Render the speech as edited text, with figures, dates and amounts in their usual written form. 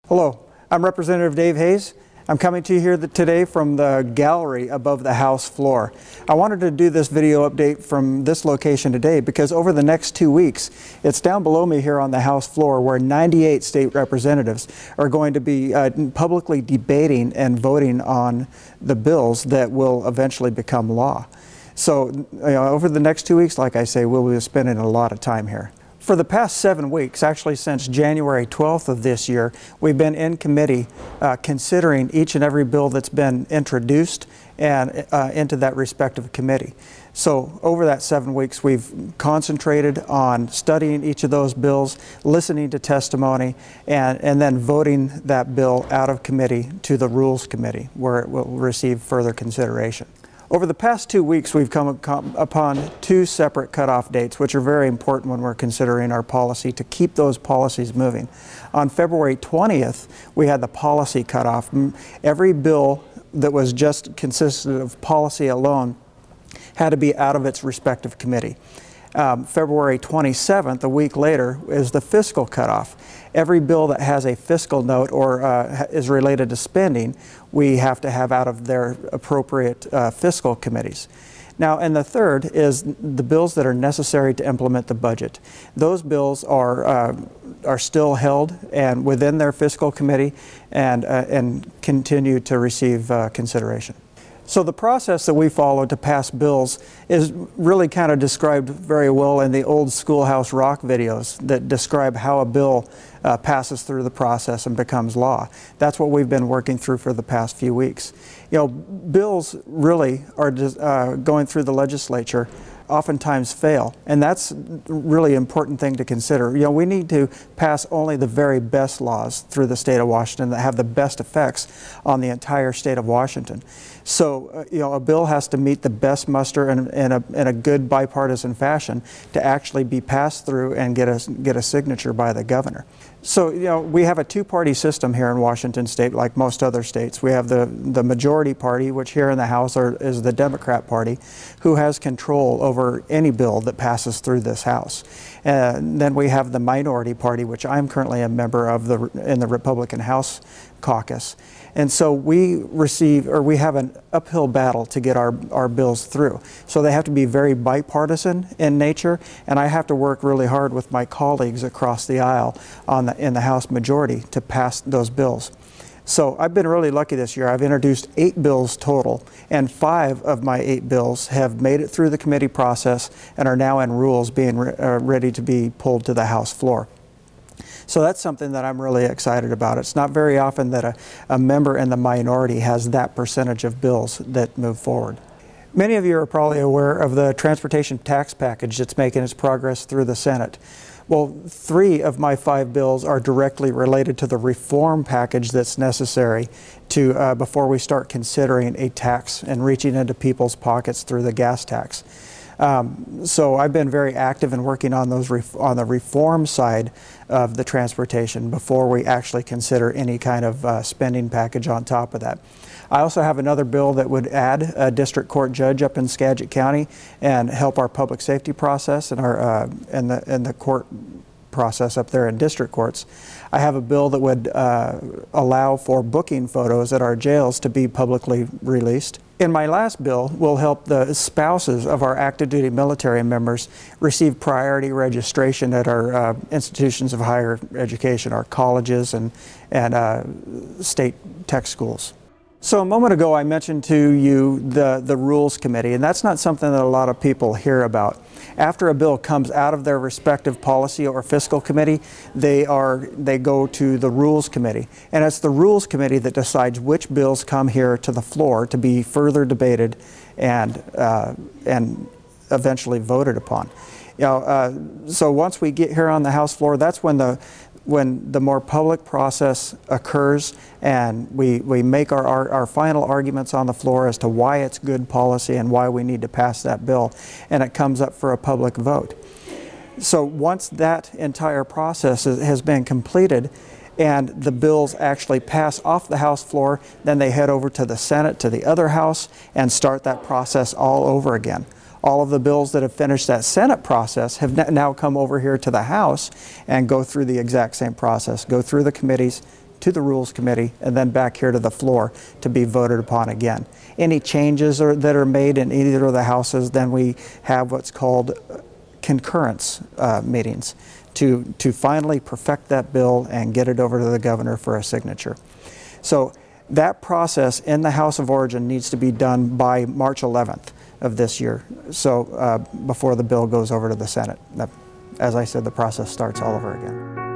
Hello, I'm Representative Dave Hayes. I'm coming to you here today from the gallery above the House floor. I wanted to do this video update from this location today because over the next 2 weeks, it's down below me here on the House floor where 98 state representatives are going to be publicly debating and voting on the bills that will eventually become law. So over the next 2 weeks, like I say, we'll be spending a lot of time here. For the past 7 weeks, actually since January 12th of this year, we've been in committee considering each and every bill that's been introduced and into that respective committee. So over that 7 weeks, we've concentrated on studying each of those bills, listening to testimony, and then voting that bill out of committee to the Rules Committee, where it will receive further consideration. Over the past 2 weeks, we've come upon two separate cutoff dates, which are very important when we're considering our policy to keep those policies moving. On February 20th, we had the policy cutoff. Every bill that was just consisted of policy alone had to be out of its respective committee. February 27th, a week later, is the fiscal cutoff. Every bill that has a fiscal note or is related to spending, we have to have out of their appropriate fiscal committees. Now, and the third is the bills that are necessary to implement the budget. Those bills are still held and within their fiscal committee and continue to receive consideration. So the process that we follow to pass bills is really kind of described very well in the old Schoolhouse Rock videos that describe how a bill passes through the process and becomes law. That's what we've been working through for the past few weeks. You know, bills really are going through the legislature oftentimes fail, and that's really important thing to consider. You know, we need to pass only the very best laws through the state of Washington that have the best effects on the entire state of Washington. So, you know, a bill has to meet the best muster in a good bipartisan fashion to actually be passed through and get a signature by the governor. So, you know, we have a two-party system here in Washington state, like most other states. We have the majority party, which here in the House is the Democrat Party, who has control over any bill that passes through this House. And then we have the minority party, which I'm currently a member of in the Republican House caucus. And so we have an uphill battle to get our bills through. So they have to be very bipartisan in nature, and I have to work really hard with my colleagues across the aisle in the House majority to pass those bills. So I've been really lucky this year. I've introduced 8 bills total, and 5 of my 8 bills have made it through the committee process and are now in rules being ready to be pulled to the House floor. So that's something that I'm really excited about. It's not very often that a member in the minority has that percentage of bills that move forward. Many of you are probably aware of the transportation tax package that's making its progress through the Senate. Well, 3 of my 5 bills are directly related to the reform package that's necessary to before we start considering a tax and reaching into people's pockets through the gas tax. So I've been very active in working on those on the reform side of the transportation before we actually consider any kind of spending package on top of that. I also have another bill that would add a district court judge up in Skagit County and help our public safety process and our and the court process up there in district courts. I have a bill that would allow for booking photos at our jails to be publicly released. In my last bill, will help the spouses of our active duty military members receive priority registration at our institutions of higher education, our colleges and state tech schools. So a moment ago I mentioned to you the Rules Committee, and that's not something that a lot of people hear about. After a bill comes out of their respective policy or fiscal committee, they go to the Rules Committee. And it's the Rules Committee that decides which bills come here to the floor to be further debated and eventually voted upon. You know, so once we get here on the House floor, that's when the more public process occurs and we make our final arguments on the floor as to why it's good policy and why we need to pass that bill, and it comes up for a public vote. So once that entire process has been completed and the bills actually pass off the House floor, then they head over to the Senate, to the other House, and start that process all over again. All of the bills that have finished that Senate process have now come over here to the House and go through the exact same process, go through the committees, to the Rules Committee, and then back here to the floor to be voted upon again. Any changes that are made in either of the houses, then we have what's called concurrence meetings to finally perfect that bill and get it over to the governor for a signature. So that process in the House of Origin needs to be done by March 11th of this year, so before the bill goes over to the Senate. As I said, the process starts all over again.